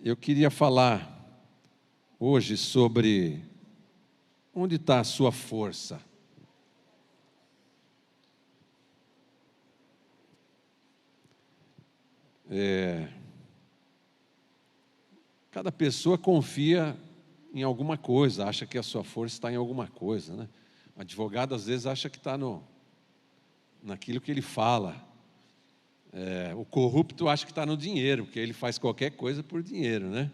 Eu queria falar hoje sobre onde está a sua força. Cada pessoa confia em alguma coisa, acha que a sua força está em alguma coisa, né? O advogado às vezes acha que está naquilo que ele fala. O corrupto acha que está no dinheiro, porque ele faz qualquer coisa por dinheiro, né?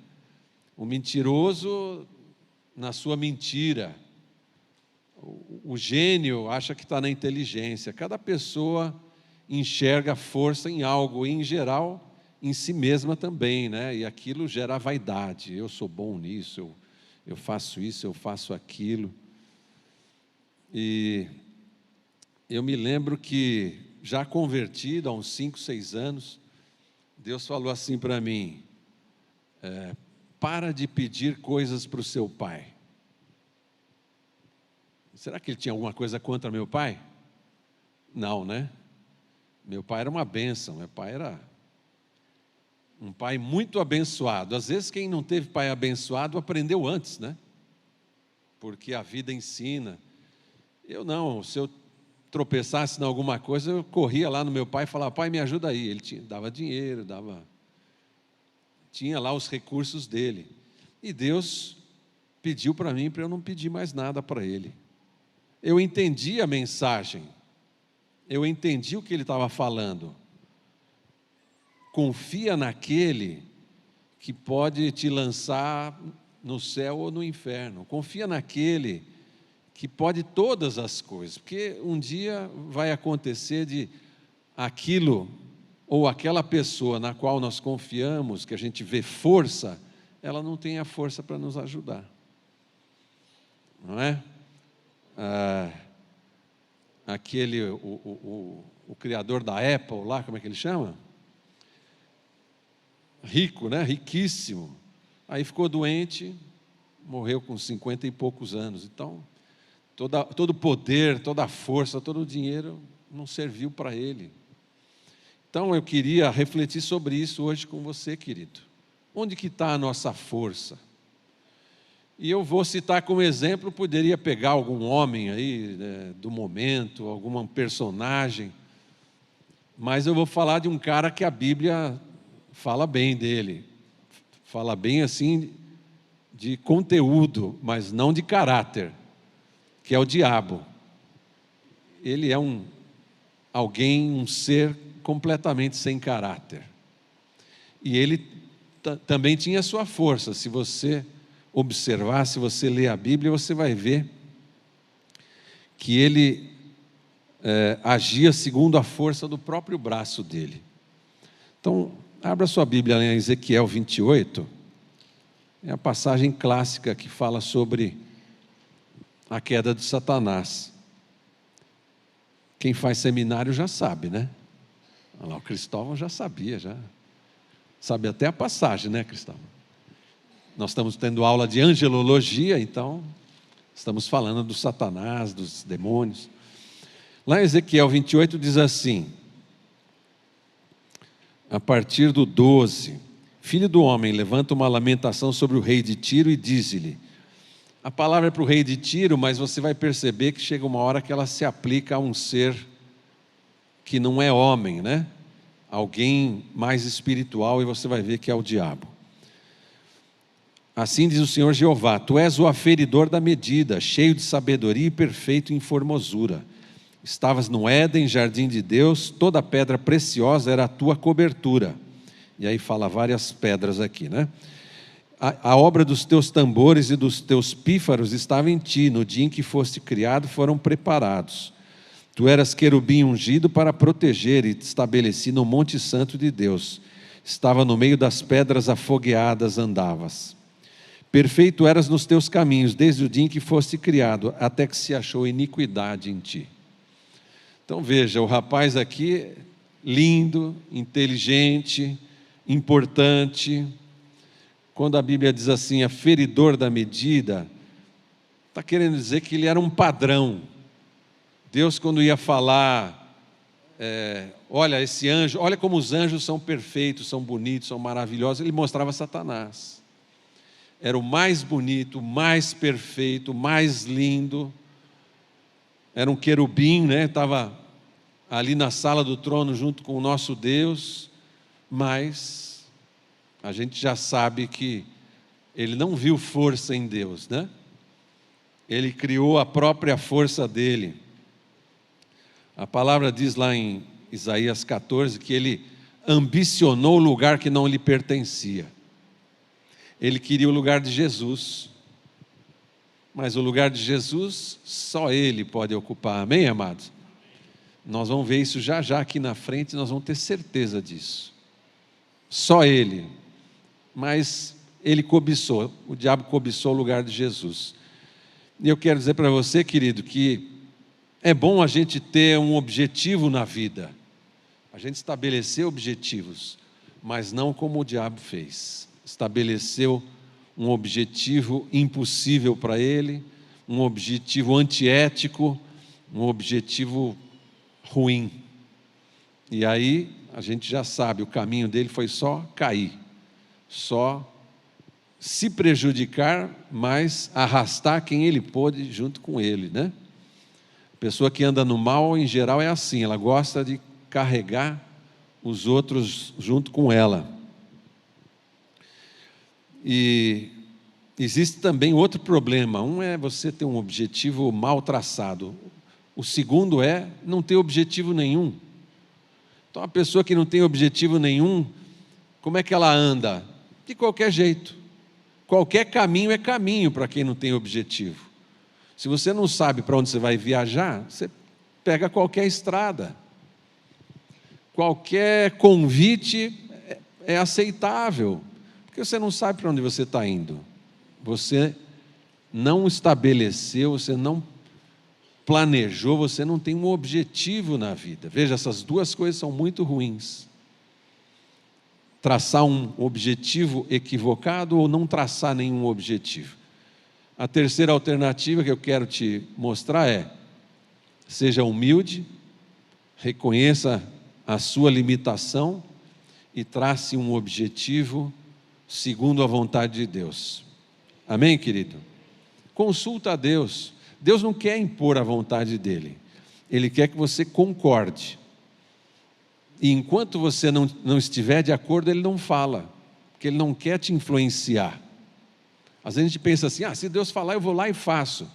O mentiroso na sua mentira. O gênio acha que está na inteligência. Cada pessoa enxerga força em algo, e em geral em si mesma também, né? E aquilo gera vaidade. Eu sou bom nisso, eu faço isso, eu faço aquilo. E eu me lembro que, já convertido há uns 5, 6 anos, Deus falou assim para mim: para de pedir coisas para o seu pai. Será que ele tinha alguma coisa contra meu pai? Não, né? Meu pai era uma bênção, meu pai era um pai muito abençoado. Às vezes quem não teve pai abençoado aprendeu antes, né? Porque a vida ensina. Eu não, se eu tropeçasse em alguma coisa, eu corria lá no meu pai e falava: pai, me ajuda aí. Ele dava dinheiro, tinha lá os recursos dele. E Deus pediu para mim para eu não pedir mais nada para ele. Eu entendi a mensagem, eu entendi o que ele estava falando. Confia naquele que pode te lançar no céu ou no inferno. Confia naquele que pode todas as coisas, porque um dia vai acontecer de aquilo ou aquela pessoa na qual nós confiamos, que a gente vê força, ela não tem a força para nos ajudar, não é? O criador da Apple lá, como é que ele chama? Rico, né? Riquíssimo. Aí ficou doente, morreu com 50 e poucos anos. Então, todo o poder, toda a força, todo o dinheiro não serviu para ele. Então, eu queria refletir sobre isso hoje com você, querido. Onde que está a nossa força? E eu vou citar como exemplo, poderia pegar algum homem aí, né, do momento, algum personagem, mas eu vou falar de um cara que a Bíblia fala bem dele, fala bem assim de conteúdo, mas não de caráter, que é o diabo. Ele é um ser completamente sem caráter. E ele também tinha sua força. Se você observar, se você ler a Bíblia, você vai ver que ele agia segundo a força do próprio braço dele. Então, abra sua Bíblia em Ezequiel 28, é a passagem clássica que fala sobre a queda de Satanás. Quem faz seminário já sabe, né? Olha lá, o Cristóvão já sabia, já sabe até a passagem, né, Cristóvão? Nós estamos tendo aula de angelologia, então estamos falando do Satanás, dos demônios. Lá em Ezequiel 28 diz assim, a partir do 12: Filho do homem, levanta uma lamentação sobre o rei de Tiro e dize-lhe. A palavra é para o rei de Tiro, mas você vai perceber que chega uma hora que ela se aplica a um ser que não é homem, né? Alguém mais espiritual, e você vai ver que é o diabo. Assim diz o Senhor Jeová: Tu és o aferidor da medida, cheio de sabedoria e perfeito em formosura. Estavas no Éden, jardim de Deus, toda pedra preciosa era a tua cobertura. E aí fala várias pedras aqui, né? A obra dos teus tambores e dos teus pífaros estava em ti, no dia em que foste criado foram preparados. Tu eras querubim ungido para proteger, e te estabeleci no monte santo de Deus. Estava no meio das pedras afogueadas andavas. Perfeito eras nos teus caminhos, desde o dia em que foste criado, até que se achou iniquidade em ti. Então veja, o rapaz aqui, lindo, inteligente, importante. Quando a Bíblia diz assim, aferidor da medida, está querendo dizer que ele era um padrão. Deus, quando ia falar olha esse anjo, olha como os anjos são perfeitos, são bonitos, são maravilhosos. Ele mostrava Satanás. Era o mais bonito, o mais perfeito, o mais lindo. Era um querubim, né? Estava ali na sala do trono junto com o nosso Deus, mas a gente já sabe que ele não viu força em Deus, né? Ele criou a própria força dele. A palavra diz lá em Isaías 14 que ele ambicionou o lugar que não lhe pertencia. Ele queria o lugar de Jesus, mas o lugar de Jesus só ele pode ocupar, amém, amados? Nós vamos ver isso já já aqui na frente, nós vamos ter certeza disso. Só ele, mas ele cobiçou, o diabo cobiçou o lugar de Jesus. E eu quero dizer para você, querido, que é bom a gente ter um objetivo na vida, a gente estabelecer objetivos, mas não como o diabo fez. Estabeleceu um objetivo impossível para ele, um objetivo antiético, um objetivo ruim. E aí a gente já sabe, o caminho dele foi só cair, só se prejudicar, mas arrastar quem ele pôde junto com ele, né? A pessoa que anda no mal, em geral, é assim, ela gosta de carregar os outros junto com ela. E existe também outro problema. Um é você ter um objetivo mal traçado. O segundo é não ter objetivo nenhum. Então, a pessoa que não tem objetivo nenhum, como é que ela anda? De qualquer jeito. Qualquer caminho é caminho para quem não tem objetivo. Se você não sabe para onde você vai viajar, você pega qualquer estrada. Qualquer convite é aceitável, porque você não sabe para onde você está indo. Você não estabeleceu, você não planejou, você não tem um objetivo na vida. Veja, essas duas coisas são muito ruins. Traçar um objetivo equivocado ou não traçar nenhum objetivo. A terceira alternativa que eu quero te mostrar é: seja humilde, reconheça a sua limitação e trace um objetivo segundo a vontade de Deus. Amém, querido? Consulta a Deus. Deus não quer impor a vontade dele. Ele quer que você concorde. E enquanto você não estiver de acordo, ele não fala, porque ele não quer te influenciar. Às vezes a gente pensa assim, se Deus falar, eu vou lá e faço.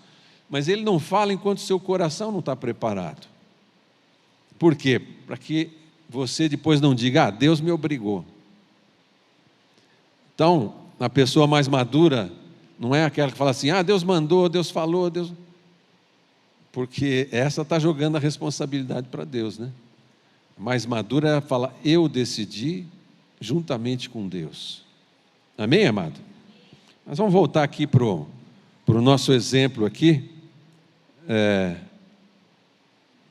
Mas ele não fala enquanto o seu coração não está preparado. Por quê? Para que você depois não diga, Deus me obrigou. Então, a pessoa mais madura não é aquela que fala assim, Deus mandou, Deus falou, Deus... Porque essa está jogando a responsabilidade para Deus, né? A mais madura é falar, eu decidi juntamente com Deus. Amém, amado? Mas vamos voltar aqui para o nosso exemplo aqui,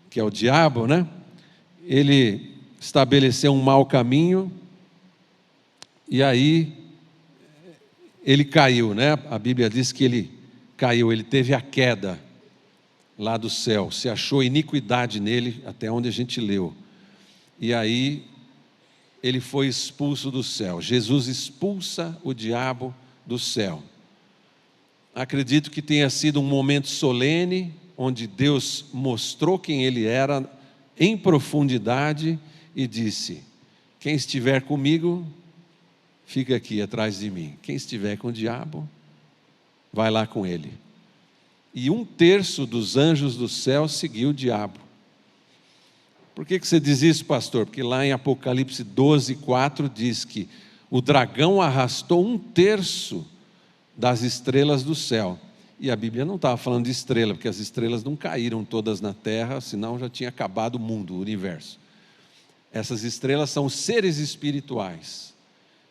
que é o diabo, né? Ele estabeleceu um mau caminho, e aí ele caiu, né? A Bíblia diz que ele caiu, ele teve a queda lá do céu, se achou iniquidade nele, até onde a gente leu. E aí ele foi expulso do céu. Jesus expulsa o diabo do céu. Acredito que tenha sido um momento solene, onde Deus mostrou quem ele era em profundidade e disse: quem estiver comigo, fica aqui atrás de mim. Quem estiver com o diabo, vai lá com ele. E 1/3 dos anjos do céu seguiu o diabo. Por que você diz isso, pastor? Porque lá em Apocalipse 12:4 diz que o dragão arrastou 1/3 das estrelas do céu. E a Bíblia não estava falando de estrela, porque as estrelas não caíram todas na terra, senão já tinha acabado o mundo, o universo. Essas estrelas são seres espirituais.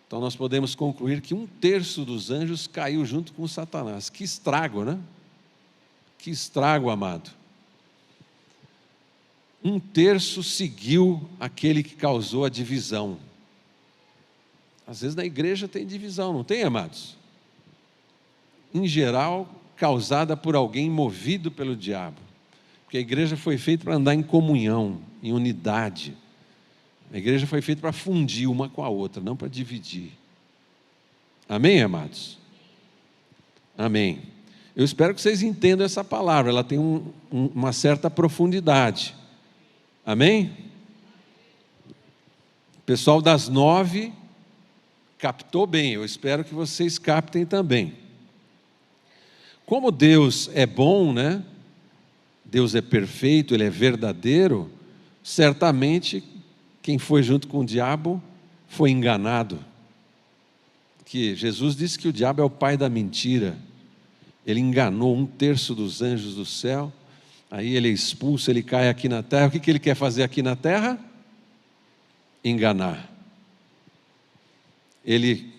Então nós podemos concluir que 1/3 dos anjos caiu junto com Satanás. Que estrago, né? Que estrago, amado. 1/3 seguiu aquele que causou a divisão. Às vezes na igreja tem divisão, não tem, amados? Em geral, causada por alguém movido pelo diabo. Porque a igreja foi feita para andar em comunhão, em unidade. A igreja foi feita para fundir uma com a outra, não para dividir. Amém, amados? Amém. Eu espero que vocês entendam essa palavra, ela tem uma certa profundidade. Amém? O pessoal das 9 captou bem, eu espero que vocês captem também. Como Deus é bom, né? Deus é perfeito, Ele é verdadeiro, certamente quem foi junto com o diabo foi enganado. Que Jesus disse que o diabo é o pai da mentira. Ele enganou 1/3 dos anjos do céu, aí ele é expulso, ele cai aqui na terra. O que ele quer fazer aqui na terra? Enganar. Ele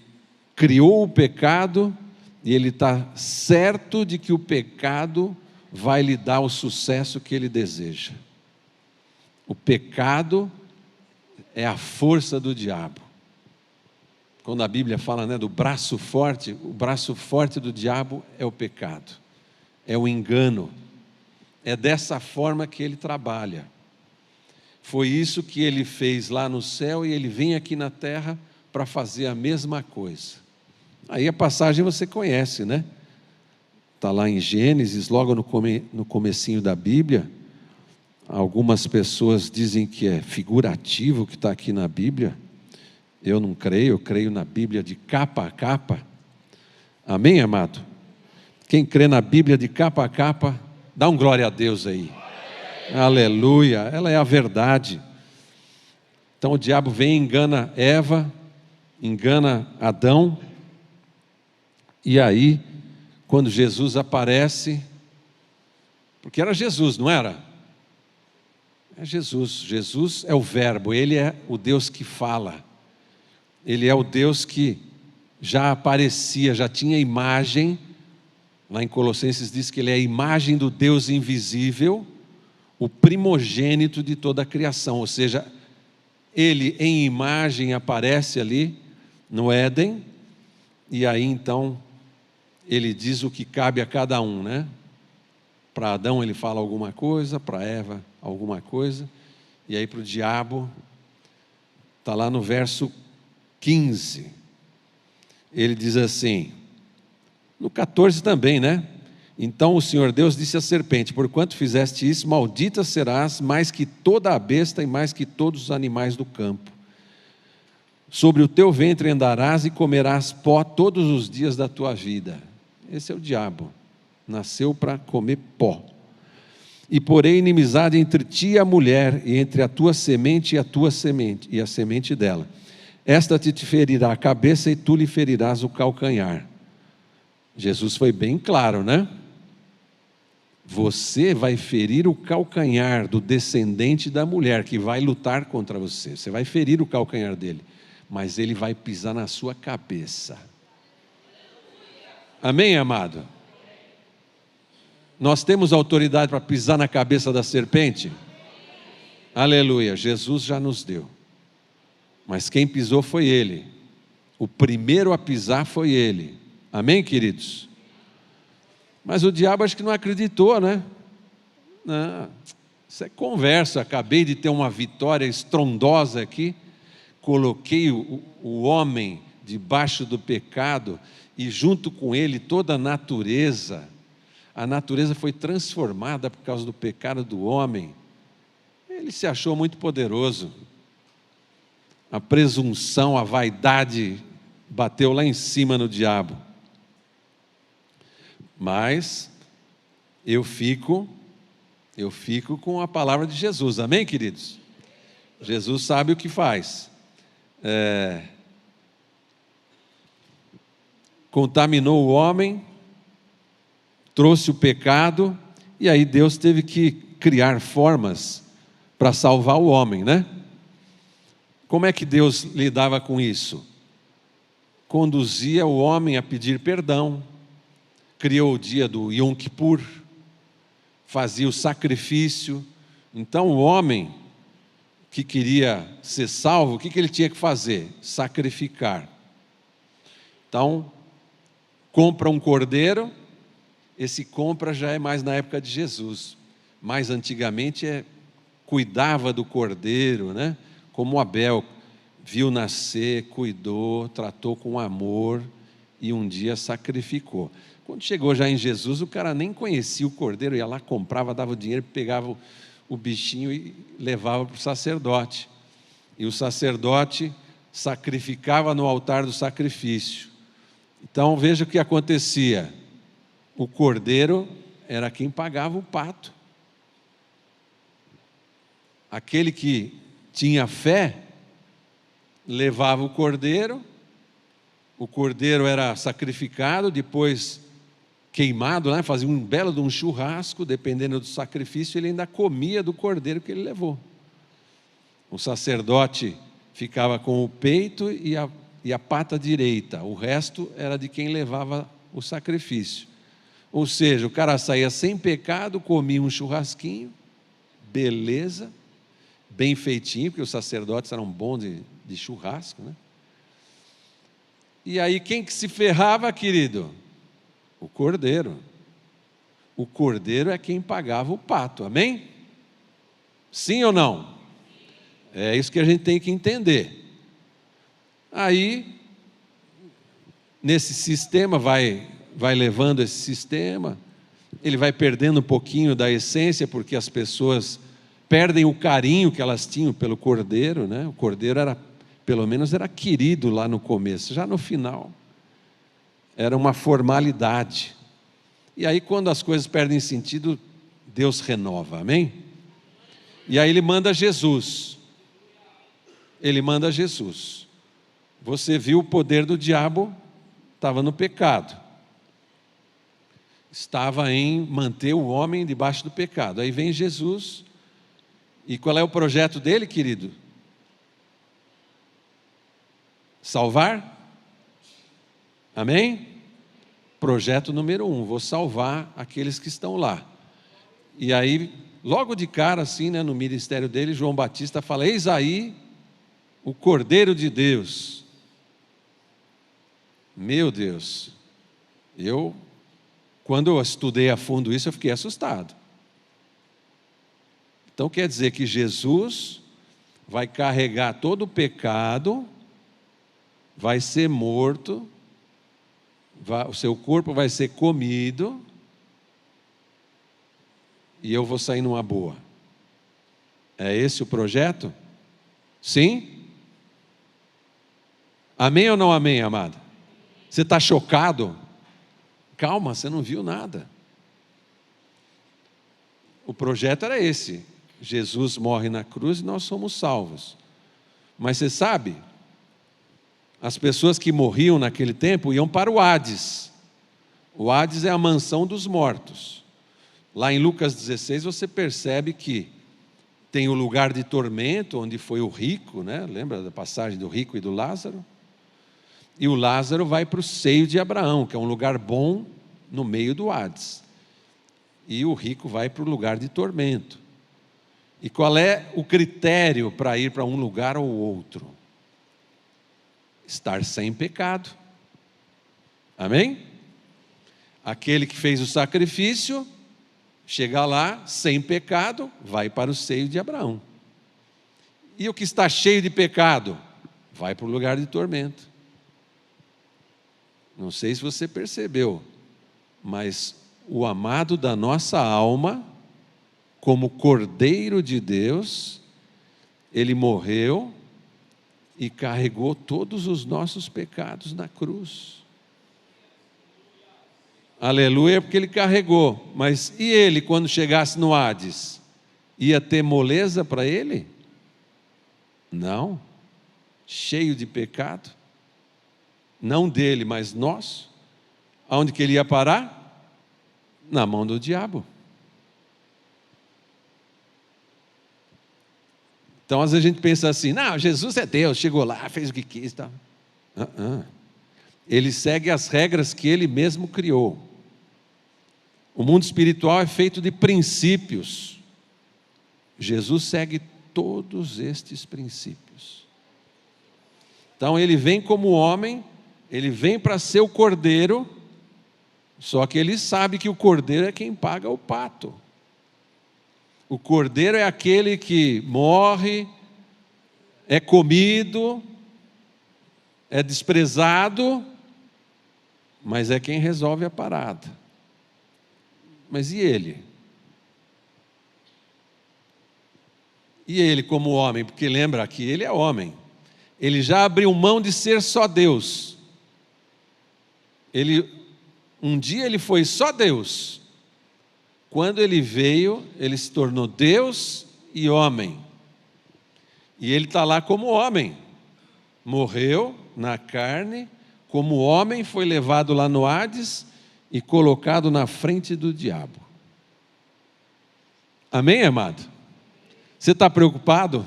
criou o pecado e ele está certo de que o pecado vai lhe dar o sucesso que ele deseja. O pecado é a força do diabo. Quando a Bíblia fala, né, do braço forte, o braço forte do diabo é o pecado, é o engano. É dessa forma que ele trabalha. Foi isso que ele fez lá no céu e ele vem aqui na terra para fazer a mesma coisa. Aí a passagem você conhece, né? Está lá em Gênesis, logo no comecinho da Bíblia. Algumas pessoas dizem que é figurativo o que está aqui na Bíblia. Eu não creio, eu creio na Bíblia de capa a capa. Amém, amado? Quem crê na Bíblia de capa a capa, dá um glória a Deus aí. Aleluia, ela é a verdade. Então o diabo vem e engana Eva, engana Adão, e aí, quando Jesus aparece, porque era Jesus, não era? É Jesus, Jesus é o verbo, Ele é o Deus que fala, Ele é o Deus que já aparecia, já tinha imagem, lá em Colossenses diz que Ele é a imagem do Deus invisível, o primogênito de toda a criação, ou seja, Ele em imagem aparece ali no Éden, e aí então Ele diz o que cabe a cada um, né? Para Adão ele fala alguma coisa, para Eva alguma coisa, e aí para o diabo, está lá no verso 15, ele diz assim, no 14 também, né? Então o Senhor Deus disse à serpente, porquanto fizeste isso, maldita serás mais que toda a besta e mais que todos os animais do campo. Sobre o teu ventre andarás e comerás pó todos os dias da tua vida. Esse é o diabo, nasceu para comer pó. E porém inimizade entre ti e a mulher, e entre a tua semente e a tua semente, e a semente dela. Esta te ferirá a cabeça e tu lhe ferirás o calcanhar. Jesus foi bem claro, né? Você vai ferir o calcanhar do descendente da mulher que vai lutar contra você. Você vai ferir o calcanhar dele, mas ele vai pisar na sua cabeça. Amém, amado? Nós temos autoridade para pisar na cabeça da serpente? Aleluia, Jesus já nos deu. Mas quem pisou foi Ele. O primeiro a pisar foi Ele. Amém, queridos? Mas o diabo acho que não acreditou, né? Não, isso é conversa. Acabei de ter uma vitória estrondosa aqui. Coloquei o homem debaixo do pecado e junto com ele toda a natureza. A natureza foi transformada por causa do pecado do homem. Ele se achou muito poderoso. A presunção, a vaidade bateu lá em cima no diabo. Mas eu fico com a palavra de Jesus, amém, queridos? Jesus sabe o que faz. Contaminou o homem, trouxe o pecado, e aí Deus teve que criar formas para salvar o homem, né? Como é que Deus lidava com isso? Conduzia o homem a pedir perdão, criou o dia do Yom Kippur, fazia o sacrifício. Então o homem que queria ser salvo, o que ele tinha que fazer? Sacrificar. Então, compra um cordeiro, esse compra já é mais na época de Jesus, mais antigamente cuidava do cordeiro, né? Como Abel viu nascer, cuidou, tratou com amor e um dia sacrificou. Quando chegou já em Jesus, o cara nem conhecia o cordeiro, ia lá, comprava, dava o dinheiro, pegava o bichinho e levava para o sacerdote. E o sacerdote sacrificava no altar do sacrifício. Então veja o que acontecia. O cordeiro era quem pagava o pato. Aquele que tinha fé levava o cordeiro era sacrificado, depois queimado, né? Fazia um belo de um churrasco, dependendo do sacrifício, ele ainda comia do cordeiro que ele levou. O sacerdote ficava com o peito e a pata direita, o resto era de quem levava o sacrifício. Ou seja, o cara saía sem pecado, comia um churrasquinho, beleza, bem feitinho, porque os sacerdotes eram bons de churrasco, né? E aí quem que se ferrava, querido? O cordeiro. O cordeiro é quem pagava o pato, amém? Sim ou não? É isso que a gente tem que entender. Aí, nesse sistema, vai levando esse sistema, ele vai perdendo um pouquinho da essência, porque as pessoas perdem o carinho que elas tinham pelo cordeiro, né? O cordeiro pelo menos era querido lá no começo, já no final era uma formalidade. E aí quando as coisas perdem sentido, Deus renova, amém? E aí ele manda Jesus. Você viu o poder do diabo, estava no pecado. Estava em manter o homem debaixo do pecado. Aí vem Jesus, e qual é o projeto dele, querido? Salvar? Amém? Projeto número 1, vou salvar aqueles que estão lá. E aí, logo de cara assim, né, no ministério dele, João Batista fala: eis aí o Cordeiro de Deus. Meu Deus, quando eu estudei a fundo isso, eu fiquei assustado. Então quer dizer que Jesus vai carregar todo o pecado, vai ser morto, o seu corpo vai ser comido, e eu vou sair numa boa. É esse o projeto? Sim? Amém ou não amém, amado? Você está chocado? Calma, você não viu nada. O projeto era esse. Jesus morre na cruz e nós somos salvos. Mas você sabe, as pessoas que morriam naquele tempo iam para o Hades. O Hades é a mansão dos mortos. Lá em Lucas 16 você percebe que tem o lugar de tormento, onde foi o rico, né? Lembra da passagem do rico e do Lázaro? E o Lázaro vai para o seio de Abraão, que é um lugar bom no meio do Hades. E o rico vai para o lugar de tormento. E qual é o critério para ir para um lugar ou outro? Estar sem pecado. Amém? Aquele que fez o sacrifício, chega lá sem pecado, vai para o seio de Abraão. E o que está cheio de pecado, vai para o lugar de tormento. Não sei se você percebeu, mas o amado da nossa alma, como Cordeiro de Deus, ele morreu e carregou todos os nossos pecados na cruz. Aleluia, porque ele carregou. Mas e ele, quando chegasse no Hades, ia ter moleza para ele? Não. Cheio de pecado. Não dele, mas nosso. Aonde que ele ia parar? Na mão do diabo. Então, às vezes a gente pensa assim: não, Jesus é Deus, chegou lá, fez o que quis. Tá? Ele segue as regras que ele mesmo criou. O mundo espiritual é feito de princípios. Jesus segue todos estes princípios. Então, ele vem como homem, ele vem para ser o cordeiro, só que ele sabe que o cordeiro é quem paga o pato. O cordeiro é aquele que morre, é comido, é desprezado, mas é quem resolve a parada. Mas e ele? E ele como homem? Porque lembra que ele é homem. Ele já abriu mão de ser só Deus. Um dia ele foi só Deus. Quando ele veio, ele se tornou Deus e homem. E ele está lá como homem. Morreu na carne, como homem foi levado lá no Hades e colocado na frente do diabo. Amém, amado? Você está preocupado?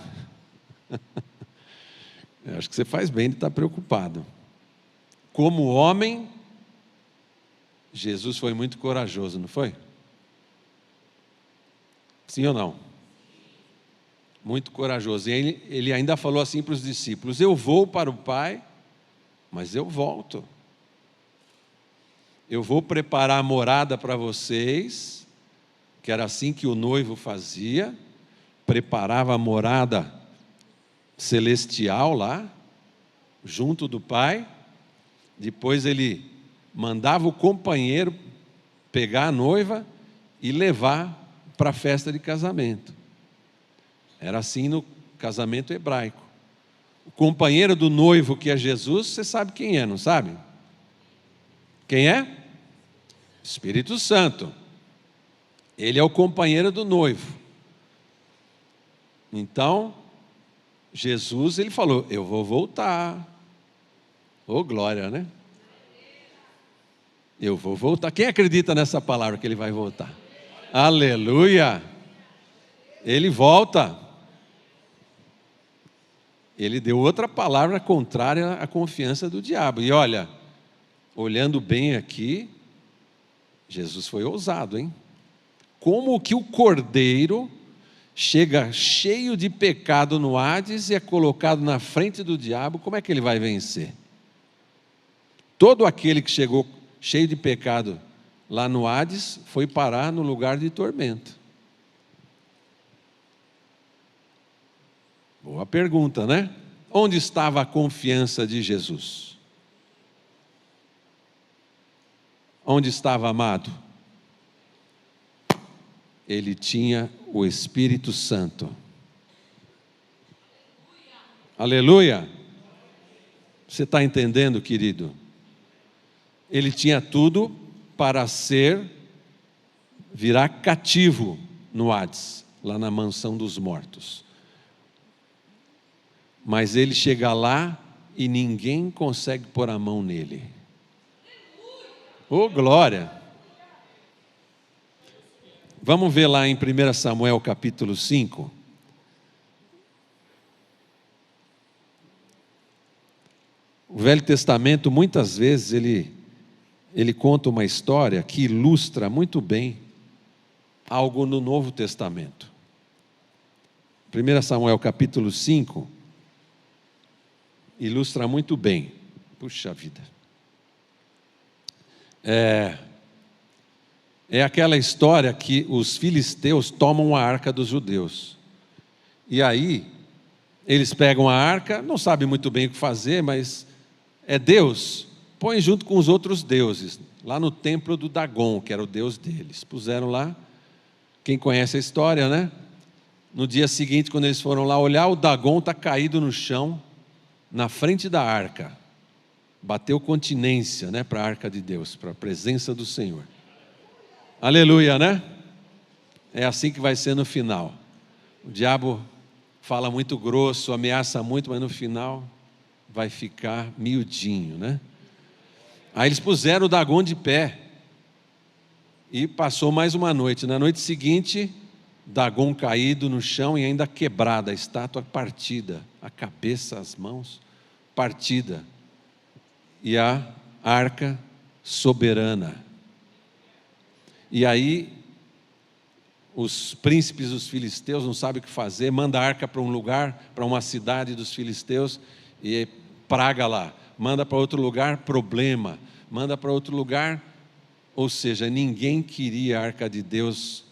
Eu acho que você faz bem de estar preocupado. Como homem, Jesus foi muito corajoso, não foi? Sim ou não? Muito corajoso. E ele ainda falou assim para os discípulos: eu vou para o Pai, mas eu volto. Eu vou preparar a morada para vocês, que era assim que o noivo fazia, preparava a morada celestial lá, junto do Pai. Depois ele mandava o companheiro pegar a noiva e levar para a festa de casamento. Era assim no casamento hebraico. O companheiro do noivo, que é Jesus, você sabe quem é, não sabe? Quem é? Espírito Santo. Ele é o companheiro do noivo. Então, Jesus, ele falou: eu vou voltar. Ô, glória, né? Eu vou voltar. Quem acredita nessa palavra que ele vai voltar? Aleluia! Ele volta. Ele deu outra palavra contrária à confiança do diabo. E olha, olhando bem aqui, Jesus foi ousado, hein? Como que o cordeiro chega cheio de pecado no Hades e é colocado na frente do diabo, como é que ele vai vencer? Todo aquele que chegou cheio de pecado lá no Hades foi parar no lugar de tormento. Boa pergunta, né? Onde estava a confiança de Jesus? Onde estava, amado? Ele tinha o Espírito Santo. Aleluia! Você está entendendo, querido? Ele tinha tudo para virar cativo no Hades, lá na mansão dos mortos. Mas ele chega lá e ninguém consegue pôr a mão nele. Oh, glória! Vamos ver lá em 1 Samuel capítulo 5. O Velho Testamento, muitas vezes, ele conta uma história que ilustra muito bem algo no Novo Testamento. 1 Samuel capítulo 5 ilustra muito bem. Puxa vida. É aquela história que os filisteus tomam a arca dos judeus. E aí, eles pegam a arca, não sabem muito bem o que fazer, mas é Deus, põe junto com os outros deuses, lá no templo do Dagon, que era o deus deles. Puseram lá, quem conhece a história, né? No dia seguinte, quando eles foram lá olhar, o Dagon está caído no chão, na frente da arca. Bateu continência, né, para a arca de Deus, para a presença do Senhor. Aleluia, né? É assim que vai ser no final. O diabo fala muito grosso, ameaça muito, mas no final vai ficar miudinho, né? Aí eles puseram o Dagon de pé e passou mais uma noite. Na noite seguinte, Dagon caído no chão e ainda quebrada, a estátua partida, a cabeça, as mãos partida, e a arca soberana. E aí os príncipes dos filisteus não sabem o que fazer, manda a arca para um lugar, para uma cidade dos filisteus, e praga lá. Manda para outro lugar, problema. Manda para outro lugar, ou seja, ninguém queria a arca de Deus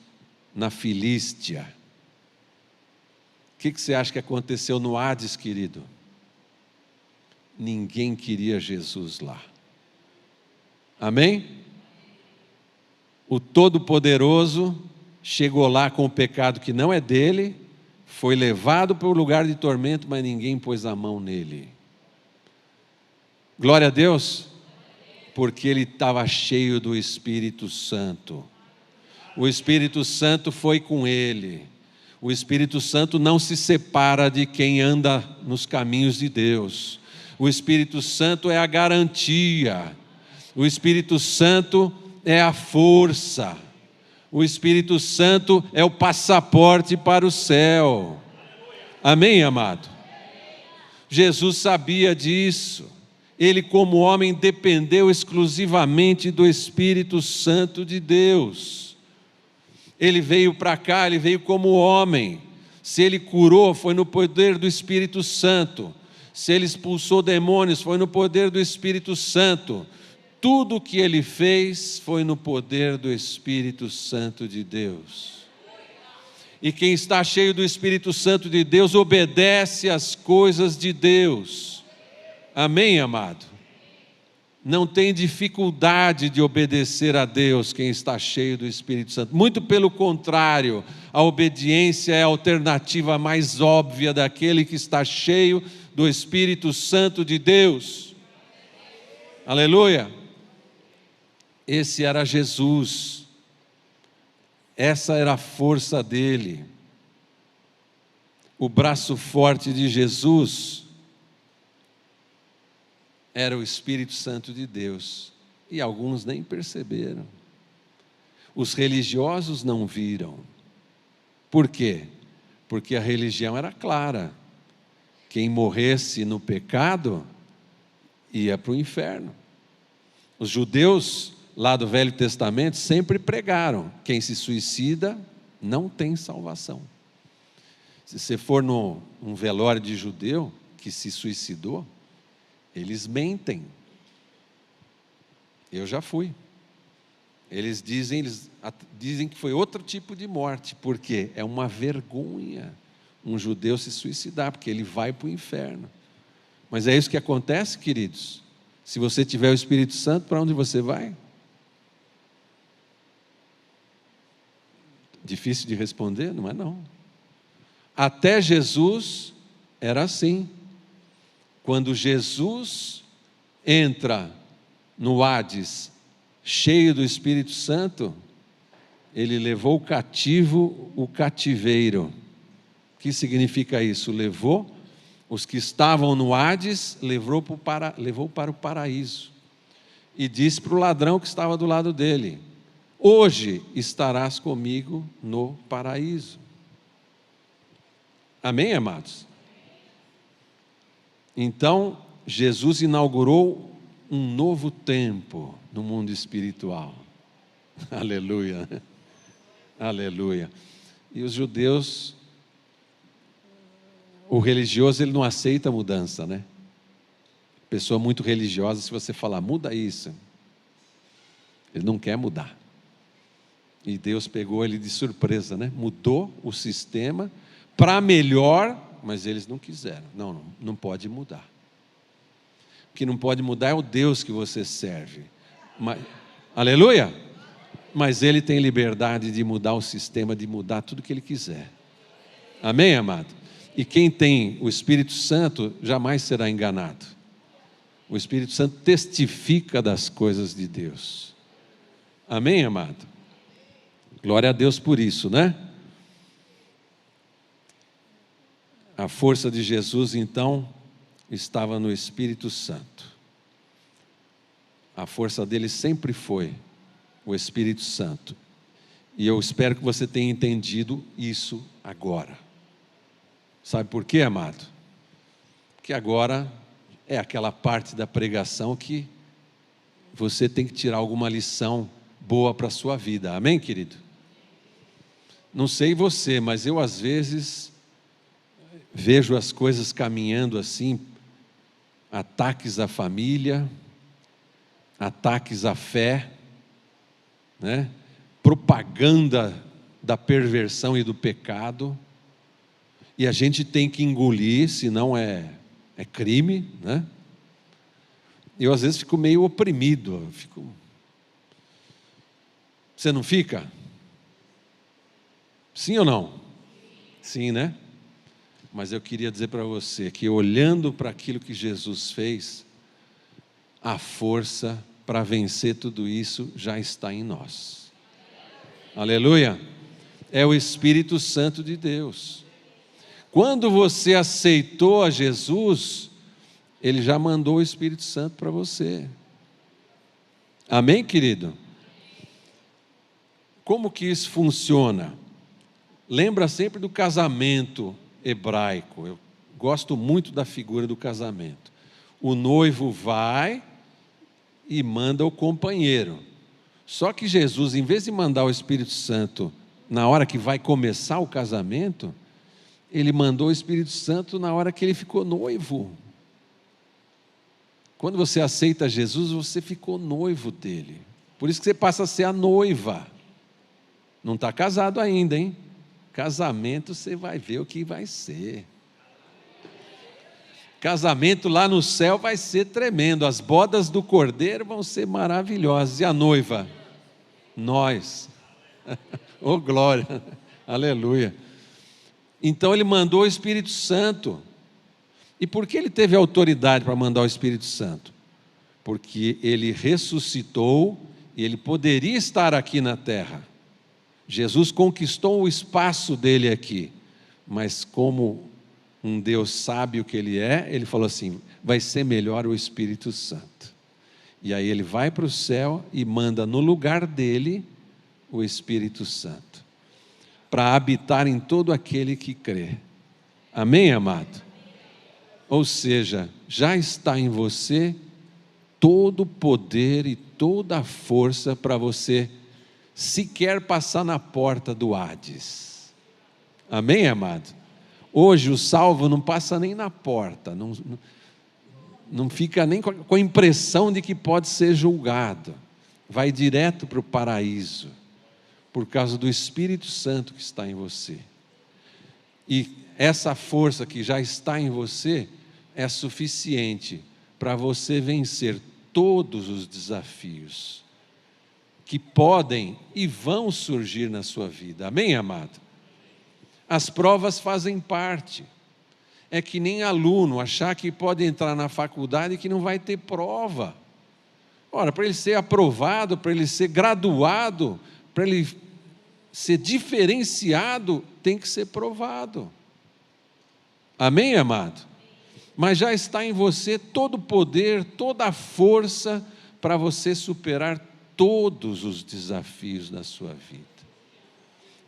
na Filístia. que você acha que aconteceu no Hades, querido? Ninguém queria Jesus lá. Amém? O Todo-Poderoso chegou lá com o pecado que não é dele, foi levado para o lugar de tormento, mas ninguém pôs a mão nele. Glória a Deus, porque ele estava cheio do Espírito Santo. O Espírito Santo foi com ele. O Espírito Santo não se separa de quem anda nos caminhos de Deus. O Espírito Santo é a garantia. O Espírito Santo é a força. O Espírito Santo é o passaporte para o céu. Amém, amado? Jesus sabia disso. Ele, como homem, dependeu exclusivamente do Espírito Santo de Deus. Ele veio para cá, ele veio como homem. Se ele curou, foi no poder do Espírito Santo. Se ele expulsou demônios, foi no poder do Espírito Santo. Tudo o que ele fez foi no poder do Espírito Santo de Deus. E quem está cheio do Espírito Santo de Deus obedece às coisas de Deus. Amém, amado? Não tem dificuldade de obedecer a Deus quem está cheio do Espírito Santo. Muito pelo contrário, a obediência é a alternativa mais óbvia daquele que está cheio do Espírito Santo de Deus. Aleluia! Esse era Jesus. Essa era a força dele. O braço forte de Jesus era o Espírito Santo de Deus. E alguns nem perceberam. Os religiosos não viram. Por quê? Porque a religião era clara. Quem morresse no pecado ia para o inferno. Os judeus lá do Velho Testamento sempre pregaram: quem se suicida não tem salvação. Se você for num velório de judeu que se suicidou, eles mentem. Eu já fui. Eles dizem que foi outro tipo de morte, porque é uma vergonha um judeu se suicidar, porque ele vai para o inferno. Mas é isso que acontece, queridos. Se você tiver o Espírito Santo, para onde você vai? Difícil de responder? Não é não. Até Jesus era assim. Quando Jesus entra no Hades, cheio do Espírito Santo, ele levou cativo o cativeiro. O que significa isso? Levou os que estavam no Hades, levou para o paraíso. E disse para o ladrão que estava do lado dele: hoje estarás comigo no paraíso. Amém, amados? Então, Jesus inaugurou um novo tempo no mundo espiritual. Aleluia. Aleluia. E os judeus, o religioso, ele não aceita a mudança, né? Pessoa muito religiosa, se você falar, muda isso, ele não quer mudar. E Deus pegou ele de surpresa, né? Mudou o sistema para melhor, mas eles não quiseram. Não pode mudar. O que não pode mudar é o Deus que você serve. Aleluia! Mas ele tem liberdade de mudar o sistema, de mudar tudo que ele quiser. Amém, amado? E quem tem o Espírito Santo jamais será enganado. O Espírito Santo testifica das coisas de Deus. Amém, amado? Glória a Deus por isso, né? A força de Jesus, então, estava no Espírito Santo. A força dele sempre foi o Espírito Santo. E eu espero que você tenha entendido isso agora. Sabe por quê, amado? Porque agora é aquela parte da pregação que você tem que tirar alguma lição boa para a sua vida. Amém, querido? Não sei você, mas eu às vezes vejo as coisas caminhando assim, ataques à família, ataques à fé, né? Propaganda da perversão e do pecado. E a gente tem que engolir, senão é crime, né? Eu às vezes fico meio oprimido. Você não fica? Sim ou não? Sim, né? Mas eu queria dizer para você que olhando para aquilo que Jesus fez, a força para vencer tudo isso já está em nós. Aleluia! É o Espírito Santo de Deus. Quando você aceitou a Jesus, Ele já mandou o Espírito Santo para você. Amém, querido? Como que isso funciona? Lembra sempre do casamento hebraico. Eu gosto muito da figura do casamento. O noivo vai e manda o companheiro. Só que Jesus, em vez de mandar o Espírito Santo na hora que vai começar o casamento, Ele mandou o Espírito Santo na hora que ele ficou noivo. Quando você aceita Jesus, você ficou noivo dele. Por isso que você passa a ser a noiva. Não está casado ainda, hein? Casamento, você vai ver o que vai ser. Casamento lá no céu vai ser tremendo. As bodas do Cordeiro vão ser maravilhosas. E a noiva? Nós. Oh, glória. Aleluia. Então Ele mandou o Espírito Santo. E por que Ele teve autoridade para mandar o Espírito Santo? Porque Ele ressuscitou e Ele poderia estar aqui na terra. Jesus conquistou o espaço dele aqui, mas como um Deus sabe o que Ele é, Ele falou assim, vai ser melhor o Espírito Santo. E aí Ele vai para o céu e manda no lugar dele o Espírito Santo, para habitar em todo aquele que crê. Amém, amado? Ou seja, já está em você todo o poder e toda a força para você sequer passar na porta do Hades. Amém, amado? Hoje o salvo não passa nem na porta, não fica nem com a impressão de que pode ser julgado. Vai direto para o paraíso, por causa do Espírito Santo que está em você. E essa força que já está em você é suficiente para você vencer todos os desafios que podem e vão surgir na sua vida. Amém, amado? As provas fazem parte. É que nem aluno achar que pode entrar na faculdade e que não vai ter prova. Ora, para ele ser aprovado, para ele ser graduado, para ele ser diferenciado, tem que ser provado. Amém, amado? Mas já está em você todo o poder, toda a força para você superar todos os desafios da sua vida.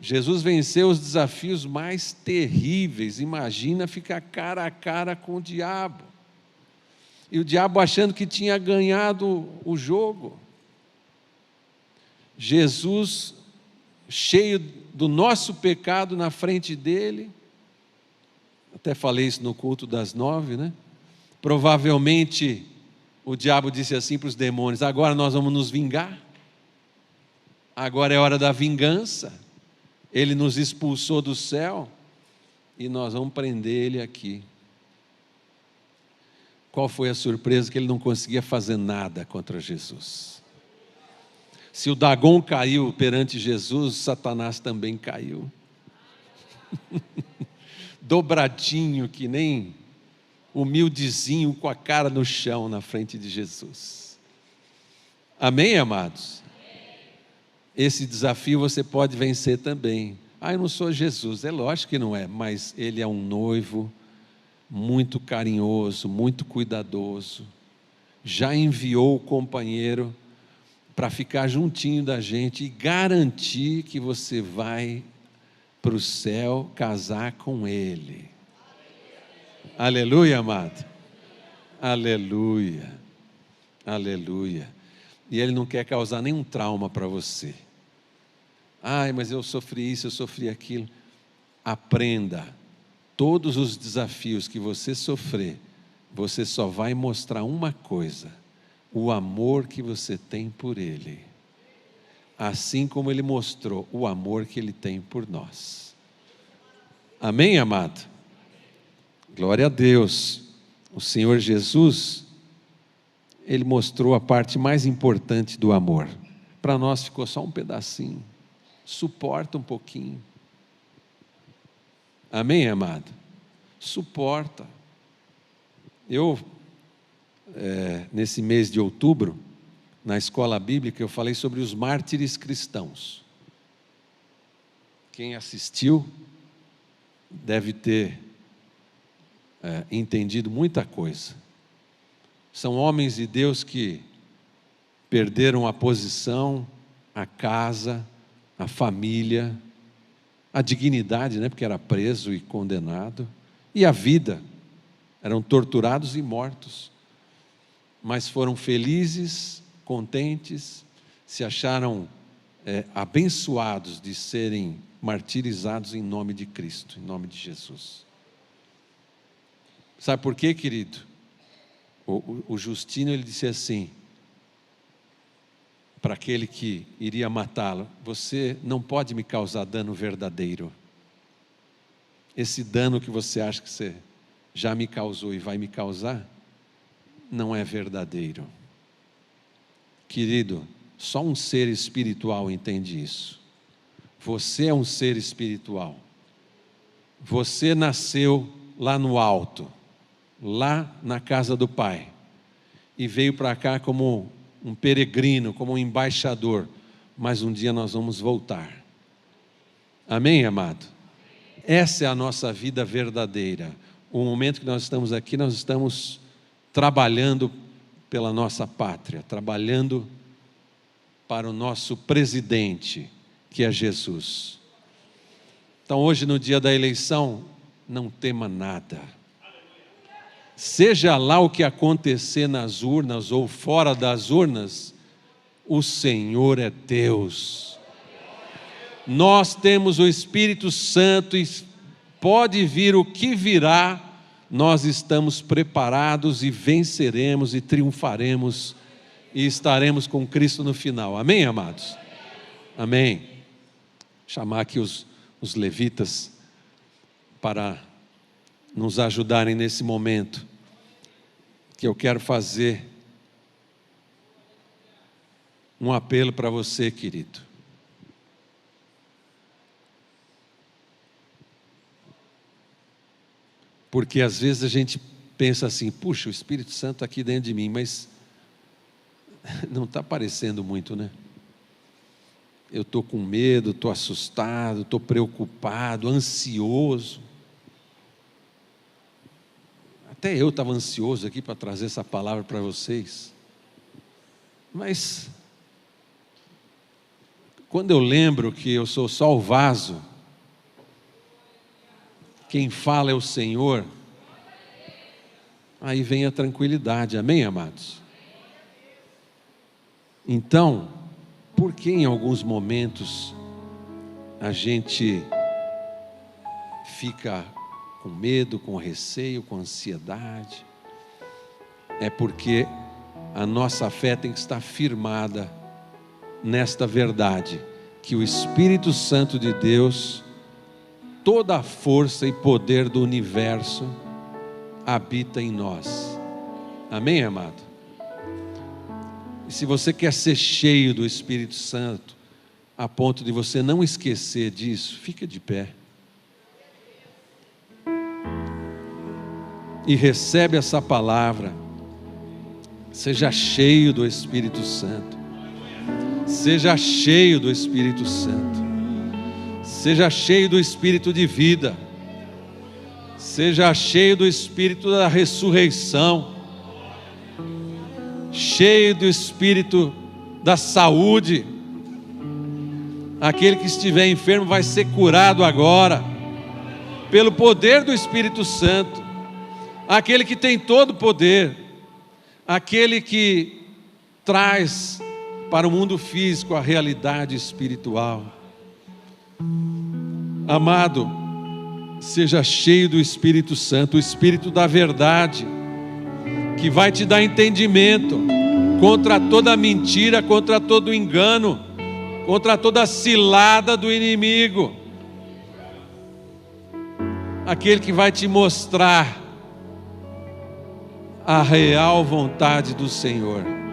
Jesus venceu os desafios mais terríveis. Imagina ficar cara a cara com o diabo. E o diabo achando que tinha ganhado o jogo. Jesus, cheio do nosso pecado na frente dele, até falei isso no culto das 9, né? Provavelmente o diabo disse assim para os demônios, agora nós vamos nos vingar, agora é hora da vingança, ele nos expulsou do céu, e nós vamos prender ele aqui. Qual foi a surpresa? Que ele não conseguia fazer nada contra Jesus. Se o Dagon caiu perante Jesus, Satanás também caiu. Dobradinho, que nem humildezinho, com a cara no chão na frente de Jesus. Amém, amados? Esse desafio você pode vencer também. Eu não sou Jesus. É lógico que não é, mas Ele é um noivo muito carinhoso, muito cuidadoso. Já enviou o companheiro para ficar juntinho da gente e garantir que você vai para o céu casar com Ele. Aleluia, amado. Aleluia. Aleluia. E Ele não quer causar nenhum trauma para você. Mas eu sofri isso, eu sofri aquilo. Aprenda. Todos os desafios que você sofrer, você só vai mostrar uma coisa: o amor que você tem por Ele. Assim como Ele mostrou o amor que Ele tem por nós. Amém, amado? Glória a Deus. O Senhor Jesus, Ele mostrou a parte mais importante do amor. Para nós ficou só um pedacinho. Suporta um pouquinho. Amém, amado? Suporta. Eu, nesse mês de outubro, na escola bíblica, eu falei sobre os mártires cristãos. Quem assistiu deve ter entendido muita coisa. São homens de Deus que perderam a posição, a casa, a família, a dignidade, né, porque era preso e condenado, e a vida. Eram torturados e mortos, mas foram felizes, contentes, se acharam abençoados de serem martirizados em nome de Cristo, em nome de Jesus. Sabe por quê, querido? O Justino, ele disse assim, para aquele que iria matá-lo: você não pode me causar dano verdadeiro. Esse dano que você acha que você já me causou e vai me causar, não é verdadeiro. Querido, só um ser espiritual entende isso. Você é um ser espiritual. Você nasceu lá no alto, lá na casa do Pai, e veio para cá como um peregrino, como um embaixador, mas um dia nós vamos voltar. Amém, amado? Essa é a nossa vida verdadeira. O momento que nós estamos aqui, nós estamos trabalhando pela nossa pátria, trabalhando para o nosso presidente, que é Jesus. Então hoje, no dia da eleição, não tema nada. Seja lá o que acontecer nas urnas ou fora das urnas, o Senhor é Deus. Nós temos o Espírito Santo e pode vir o que virá, nós estamos preparados e venceremos e triunfaremos e estaremos com Cristo no final. Amém, amados? Amém. Chamar aqui os levitas para nos ajudarem nesse momento, que eu quero fazer um apelo para você, querido. Porque às vezes a gente pensa assim: puxa, o Espírito Santo está aqui dentro de mim, mas não está aparecendo muito, né? Eu estou com medo, estou assustado, estou preocupado, ansioso. Até eu estava ansioso aqui para trazer essa palavra para vocês. Mas quando eu lembro que eu sou só o vaso, quem fala é o Senhor, aí vem a tranquilidade. Amém, amados? Então, por que em alguns momentos a gente fica com medo, com receio, com ansiedade? É porque a nossa fé tem que estar firmada nesta verdade, que o Espírito Santo de Deus, toda a força e poder do universo habita em nós. Amém, amado? E se você quer ser cheio do Espírito Santo, a ponto de você não esquecer disso, fica de pé e recebe essa palavra. Seja cheio do Espírito Santo. Seja cheio do Espírito Santo. Seja cheio do Espírito de vida. Seja cheio do Espírito da ressurreição. Cheio do Espírito da saúde. Aquele que estiver enfermo vai ser curado agora, pelo poder do Espírito Santo. Aquele que tem todo o poder, aquele que traz para o mundo físico a realidade espiritual. Amado, seja cheio do Espírito Santo, o Espírito da verdade, que vai te dar entendimento contra toda mentira, contra todo engano, contra toda cilada do inimigo. Aquele que vai te mostrar a real vontade do Senhor.